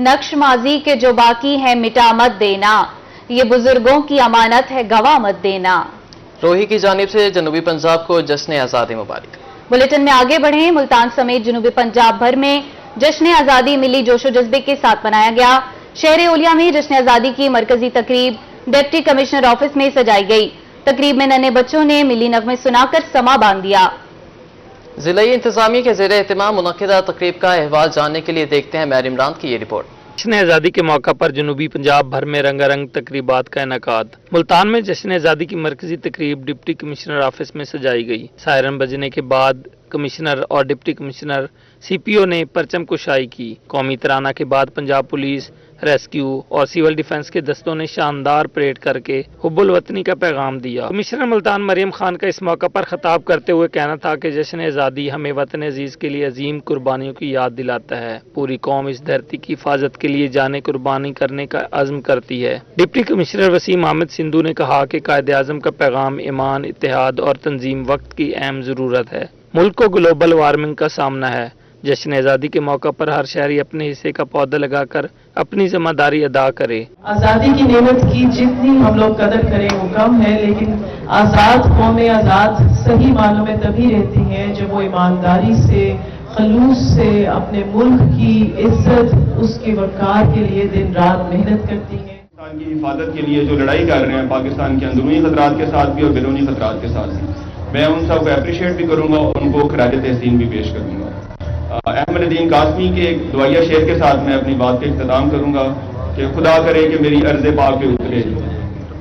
नक्श माजी के जो बाकी है मिटा मत देना, ये बुजुर्गों की अमानत है गवा मत देना। रोही की जानिब से जनूबी पंजाब को जश्न आज़ादी मुबारक। बुलेटिन में आगे बढ़े। मुल्तान समेत जनूबी पंजाब भर में जश्न आज़ादी मिली जोशो जज्बे के साथ मनाया गया। शहर ओलिया में जश्न आज़ादी की मरकजी तकरीब डिप्टी कमिश्नर ऑफिस में सजाई गई। तकरीब में नन्हे बच्चों ने मिली नगमे सुनाकर समा बांध दिया। जिला इंतजामिया के ज़ेर एहतमाम मुनक्किदा तकरीब का अहवाल जानने के लिए देखते हैं मैर इमरान की ये रिपोर्ट। जश्न आज़ादी के मौका पर जनूबी पंजाब भर में रंगारंग तकरीबात का इनेकाद। मुल्तान में जश्न आज़ादी की मरकजी तकरीब डिप्टी कमिश्नर ऑफिस में सजाई गई। सायरन बजने के बाद कमिश्नर और डिप्टी कमिश्नर CPO ने परचम कुशाई की। कौमी तराना के बाद पंजाब पुलिस, रेस्क्यू और सिविल डिफेंस के दस्तों ने शानदार परेड करके हुब्बुल वतनी का पैगाम दिया। कमिश्नर मुल्तान मरियम खान का इस मौका पर खिताब करते हुए कहना था कि जश्न आज़ादी हमें वतन अजीज के लिए अजीम कुर्बानियों की याद दिलाता है। पूरी कौम इस धरती की हिफाजत के लिए जाने कुर्बानी करने का अज़्म करती है। डिप्टी कमिश्नर वसीम अहमद सिंधु ने कहा कि कायदे आज़म का पैगाम ईमान, इत्तेहाद और तंजीम वक्त की अहम ज़रूरत है। मुल्क को ग्लोबल वार्मिंग का सामना है। जश्न आज़ादी के मौका पर हर शहरी अपने हिस्से का पौधा लगाकर अपनी जिम्मेदारी अदा करे। आज़ादी की नेमत की जितनी हम लोग कदर करें वो कम है, लेकिन आज़ाद कौमें आज़ाद सही मानों में तभी रहती हैं जब वो ईमानदारी से, खलूस से अपने मुल्क की इज्जत, उसके वक़ार के लिए दिन रात मेहनत करती हैं। पाकिस्तान की हिफाजत के लिए जो लड़ाई कर रहे हैं, पाकिस्तान के अंदरूनी खतरात के साथ भी और बैरूनी खतरात के साथ भी, मैं उन सब को अप्रिशिएट भी करूंगा और उनको खराज तहसीन भी पेश करूंगा। अहमद नदीम कासमी के एक दुआया शेर के साथ मैं अपनी बात का इख्तिताम करूंगा कि खुदा करे कि मेरी अर्ज़े पाक पे उतरे,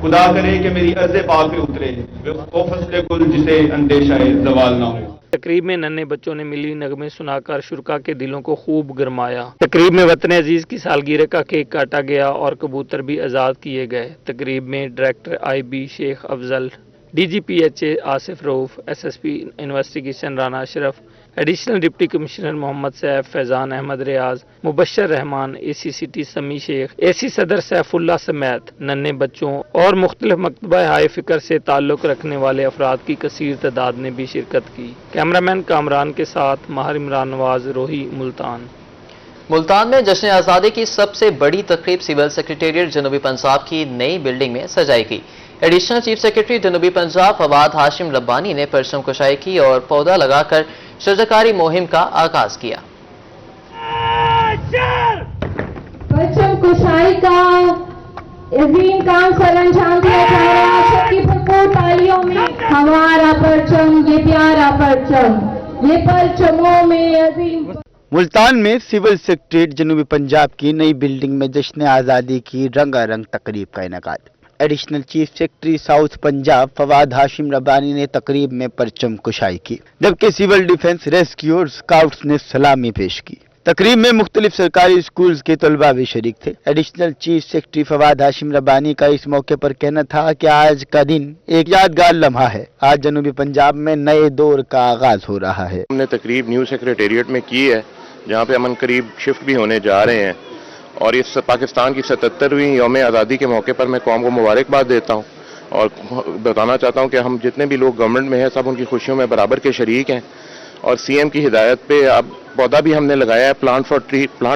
खुदा करे कि मेरी अर्ज़े पाक पे उतरे, वो फसले कुल जिसे अंदेशाए ज़वाल ना हो। तकरीब में नन्हे बच्चों ने मिली नगमे सुनाकर शुरका के दिलों को खूब गरमाया। तकरीब में वतन अजीज की सालगिरह का केक काटा गया और कबूतर भी आज़ाद किए गए। तकरीब में director IB Sheikh Afzal, DGP HA Asif Rauf, SSP investigation Rana Ashraf, additional deputy commissioner Mohammad Saif, Faizan Ahmed Riaz, Mubashir Rehman, ACCT Sami Sheikh, AC सदर सैफुल्ला समेत नन्हे बच्चों और मुख्तलिफ मकतबा हाय फिक्र से ताल्लुक रखने वाले अफराद की कसीर तादाद ने भी शिरकत की। कैमरामैन कामरान के साथ माहिर इमरान नवाज, रोही, मुल्तान। मुल्तान में जश्न आज़ादी की सबसे बड़ी तकरीब सिविल सेक्रेटेरिएट जनूबी पंजाब की नई बिल्डिंग में सजाई गई। एडिशनल चीफ सेक्रेटरी जनूबी पंजाब फवाद हाशिम रब्बानी ने परचम कुशाई की और पौधा लगाकर शजरकारी मुहिम का आगाज किया। परचम कुशाई का अजीम काम सर अंजाम दिया जा रहा है। सबकी भरपूर तालियों में हमारा परचम, ये प्यारा परचम, ये परचमों में अजीम। मुल्तान में सिविल सेक्रेटेरिएट जनूबी पंजाब की नई बिल्डिंग में जश्न आज़ादी की रंगारंग तकरीब का इनेकाद। Additional chief secretary south Punjab Fawad Hashim Rabbani ने तकरीब में परचम कुशाई की, जबकि सिविल डिफेंस, रेस्क्यू और स्काउट्स ने सलामी पेश की। तकरीब में मुख्तलिफ सरकारी स्कूल्स के तलबा भी शरीक थे। Additional chief secretary Fawad Hashim Rabbani का इस मौके पर कहना था कि आज का दिन एक यादगार लम्हा है। आज जनूबी पंजाब में नए दौर का आगाज हो रहा है। हमने तकरीब न्यू सेक्रेटेरिएट में की है, जहाँ पे अमन करीब शिफ्ट भी होने जा रहे हैं, और इस पाकिस्तान की 77वीं यौम आज़ादी के मौके पर मैं कौम को मुबारकबाद देता हूँ और बताना चाहता हूँ कि हम जितने भी लोग गवर्नमेंट में हैं सब उनकी खुशियों में बराबर के शरीक हैं। और CM की हिदायत पे अब पौधा भी हमने लगाया है, plant a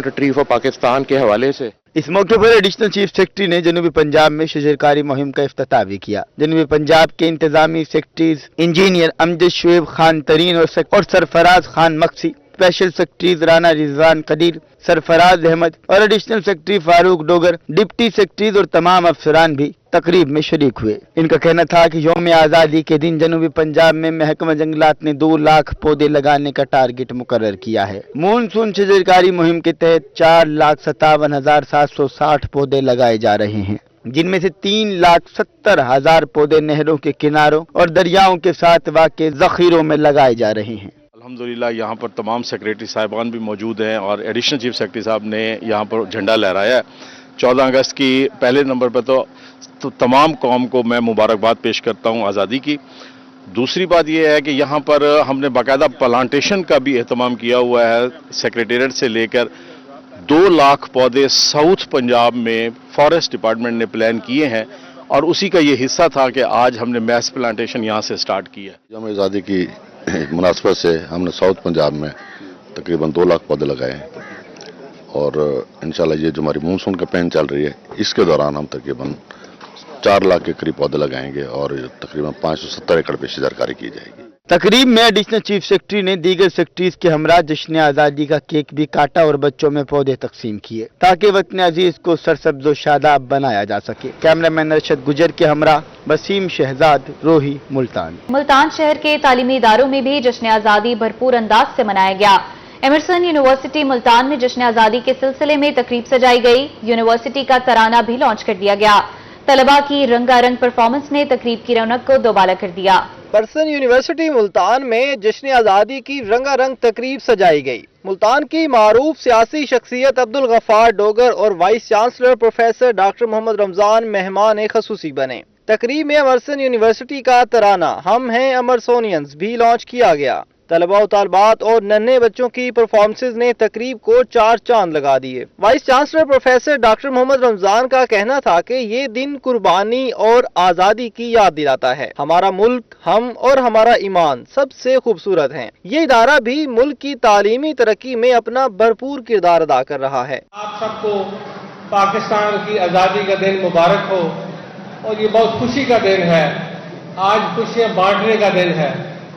tree for Pakistan के हवाले से। इस मौके पर एडिशनल चीफ सेक्रेटरी ने जनूबी पंजाब में शजरकारी मुहिम का इफ्तिताह भी किया। जनूबी पंजाब के इंतजामी सेक्रेटरीज इंजीनियर अमजद शुएब खान तरीन और सरफराज खान मक्सी, स्पेशल सेक्रेटरीज राना रिजवान कदीर, सरफराज अहमद और additional secretary Farooq Dogar, deputy secretaries और तमाम अफसरान भी तकरीब में शरीक हुए। इनका कहना था कि यौम आज़ादी के दिन जनूबी पंजाब में महकमा जंगलात ने 2 लाख पौधे लगाने का टारगेट मुकर्रर किया है। मानसून शजरकारी मुहिम के तहत 4,57,760 पौधे लगाए जा रहे हैं, जिनमें से 3,70,000 पौधे नहरों के किनारों और दरियाओं के साथ वाक़े ज़ख़ीरों में लगाए जा रहे हैं। अल्हम्दुलिल्लाह यहाँ पर तमाम सेक्रेटरी साहिबान भी मौजूद हैं और एडिशनल चीफ सेक्रेटरी साहब ने यहाँ पर झंडा लहराया है। 14 अगस्त की पहले नंबर पर तो तमाम कौम को मैं मुबारकबाद पेश करता हूँ आज़ादी की। दूसरी बात यह है कि यहाँ पर हमने बाकायदा प्लांटेशन का भी एहतमाम किया हुआ है। सेक्रेटेरिएट से लेकर 2 लाख पौधे साउथ पंजाब में फॉरेस्ट डिपार्टमेंट ने प्लान किए हैं और उसी का ये हिस्सा था कि आज हमने मैस प्लांटेशन यहाँ से स्टार्ट की है। यौम आज़ादी की मुनासबत से हमने साउथ पंजाब में तकरीबन 2 लाख पौधे लगाए हैं اور انشاءاللہ یہ جو ہماری مونسون کیمپین چل رہی ہے اس کے دوران ہم تقریباً 4 لاکھ کے قریب پودے لگائیں گے اور تقریباً 570 ایکڑ پہ شجرکاری کی جائے گی۔ تقریب میں ایڈیشنل چیف سیکرٹری نے دیگر سیکرٹریز کے ہمراہ جشن آزادی کا کیک بھی کاٹا اور بچوں میں پودے تقسیم کیے تاکہ وطن عزیز کو سرسبز و شاداب بنایا جا سکے۔ کیمرہ مین ارشد گجر کے ہمراہ وسیم شہزاد، روہی، ملتان۔ ملتان شہر کے تعلیمی اداروں میں بھی جشن آزادی بھرپور انداز سے منایا گیا۔ ایمرسن یونیورسٹی ملتان میں جشن آزادی کے سلسلے میں تقریب سجائی گئی۔ یونیورسٹی کا ترانہ بھی لانچ کر دیا گیا۔ طلباء کی رنگا رنگ پرفارمنس نے تقریب کی رونق کو دوبالا کر دیا۔ ایمرسن یونیورسٹی ملتان میں جشن آزادی کی رنگا رنگ تقریب سجائی گئی۔ ملتان کی معروف سیاسی شخصیت عبدالغفار ڈوگر اور وائس چانسلر پروفیسر ڈاکٹر محمد رمضان مہمان خصوصی بنے۔ تقریب میں ایمرسن یونیورسٹی کا ترانہ ہم ہیں ایمرسونینز بھی لانچ کیا گیا۔ طلباء و طالبات اور ننھے بچوں کی پرفارمنسز نے تقریب کو 4 چاند لگا دیے۔ وائس چانسلر پروفیسر ڈاکٹر محمد رمضان کا کہنا تھا کہ یہ دن قربانی اور آزادی کی یاد دلاتا ہے۔ ہمارا ملک، ہم اور ہمارا ایمان سب سے خوبصورت ہیں۔ یہ ادارہ بھی ملک کی تعلیمی ترقی میں اپنا بھرپور کردار ادا کر رہا ہے۔ آپ سب کو پاکستان کی آزادی کا دن مبارک ہو، اور یہ بہت خوشی کا دن ہے۔ آج خوشیاں بانٹنے کا دن ہے،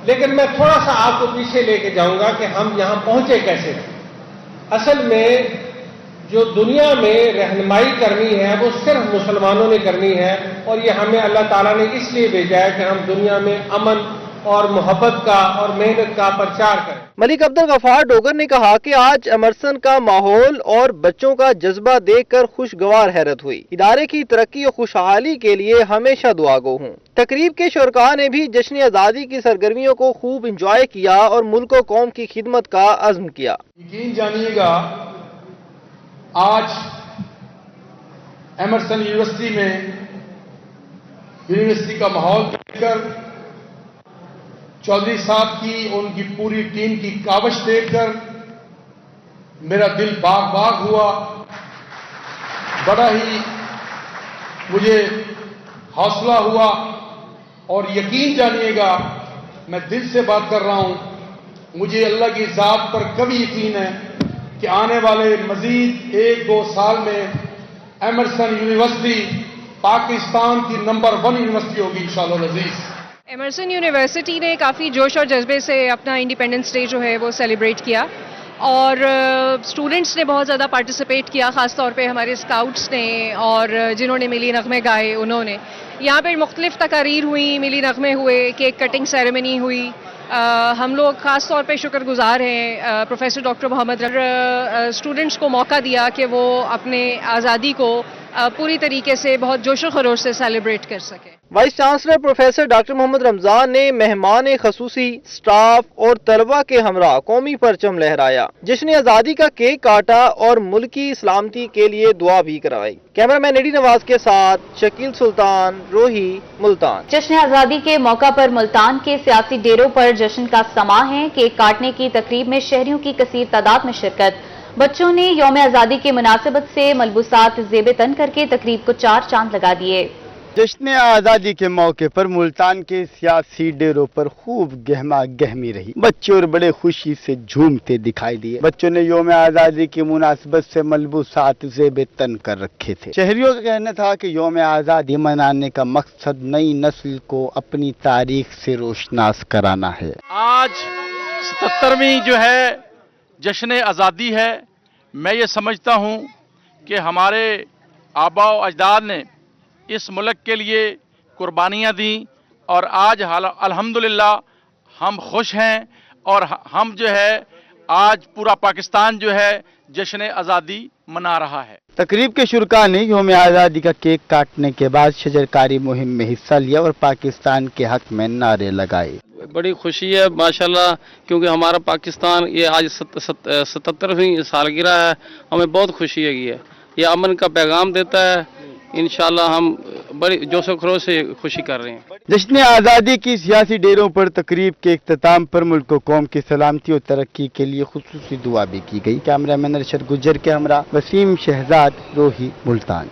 لیکن میں تھوڑا سا آپ کو پیچھے لے کے جاؤں گا کہ ہم یہاں پہنچے کیسے۔ اصل میں جو دنیا میں رہنمائی کرنی ہے وہ صرف مسلمانوں نے کرنی ہے، اور یہ ہمیں اللہ تعالیٰ نے اس لیے بھیجا ہے کہ ہم دنیا میں امن اور محبت کا اور محنت کا پرچار کریں۔ ملک عبدالغفار ڈوگر نے کہا کہ آج ایمرسن کا ماحول اور بچوں کا جذبہ دیکھ کر خوشگوار حیرت ہوئی۔ ادارے کی ترقی اور خوشحالی کے لیے ہمیشہ دعا گو ہوں۔ تقریب کے شرکاء نے بھی جشن آزادی کی سرگرمیوں کو خوب انجوائے کیا اور ملک و قوم کی خدمت کا عزم کیا۔ یقین جانیے گا آج ایمرسن یونیورسٹی میں یونیورسٹی کا ماحول دیکھ کر، چودھری صاحب کی ان کی پوری ٹیم کی کاوش دیکھ کر میرا دل باغ باغ ہوا۔ بڑا ہی مجھے حوصلہ ہوا، اور یقین جانیے گا میں دل سے بات کر رہا ہوں، مجھے اللہ کی ذات پر کبھی یقین ہے کہ آنے والے مزید 1-2 سال میں ایمرسن یونیورسٹی پاکستان کی نمبر 1 یونیورسٹی ہوگی انشاءاللہ العزیز۔ ایمرسن یونیورسٹی نے کافی جوش اور جذبے سے اپنا انڈیپینڈنس ڈے جو ہے وہ سیلیبریٹ کیا، اور اسٹوڈنٹس نے بہت زیادہ پارٹیسپیٹ کیا، خاص طور پہ ہمارے اسکاؤٹس نے، اور جنہوں نے ملی نغمے گائے انہوں نے۔ یہاں پہ مختلف تقاریر ہوئیں، ملی نغمے ہوئے، کیک کٹنگ سیریمنی ہوئی۔ ہم لوگ خاص طور پہ شکر گزار ہیں پروفیسر ڈاکٹر محمد اسٹوڈنٹس کو موقع دیا کہ وہ اپنے آزادی کو پوری طریقے سے بہت جوش و خروش سے سیلیبریٹ کر سکیں۔ وائس چانسلر پروفیسر ڈاکٹر محمد رمضان نے مہمان خصوصی، سٹاف اور طلباء کے ہمراہ قومی پرچم لہرایا، جشن آزادی کا کیک کاٹا اور ملکی سلامتی کے لیے دعا بھی کروائی۔ کیمرہ مین ایڈی نواز کے ساتھ شکیل سلطان، روہی، ملتان۔ جشن آزادی کے موقع پر ملتان کے سیاسی ڈیروں پر جشن کا سماں ہے۔ کیک کاٹنے کی تقریب میں شہریوں کی کثیر تعداد میں شرکت۔ بچوں نے یوم آزادی کی مناسبت سے ملبوسات زیب تن کر کے تقریب کو 4 چاند لگا دیے۔ جشن آزادی کے موقع پر ملتان کے سیاسی ڈیروں پر خوب گہما گہمی رہی۔ بچے اور بڑے خوشی سے جھومتے دکھائی دیے۔ بچوں نے یوم آزادی کی مناسبت سے ملبوسات زیب تن کر رکھے تھے۔ شہریوں کا کہنا تھا کہ یوم آزادی منانے کا مقصد نئی نسل کو اپنی تاریخ سے روشناس کرانا ہے۔ آج 77ویں جو ہے جشن آزادی ہے۔ میں یہ سمجھتا ہوں کہ ہمارے آباء و اجداد نے اس ملک کے لیے قربانیاں دیں، اور آج الحمدللہ ہم خوش ہیں، اور ہم جو ہے آج پورا پاکستان جو ہے جشن آزادی منا رہا ہے۔ تقریب کے شرکاء نے یوم آزادی کا کیک کاٹنے کے بعد شجرکاری مہم میں حصہ لیا اور پاکستان کے حق میں نعرے لگائے۔ بڑی خوشی ہے ماشاءاللہ، کیونکہ ہمارا پاکستان یہ آج 77ویں سالگرہ ہے، ہمیں بہت خوشی ہے۔ یہ امن کا پیغام دیتا ہے۔ انشاءاللہ ہم بڑی جوش و خروش سے خوشی کر رہے ہیں۔ جشن آزادی کی سیاسی ڈیروں پر تقریب کے اختتام پر ملک و قوم کی سلامتی اور ترقی کے لیے خصوصی دعا بھی کی گئی۔ کیمرہ مین ارشد گجر کے ہمراہ وسیم شہزاد، روہی، ملتان۔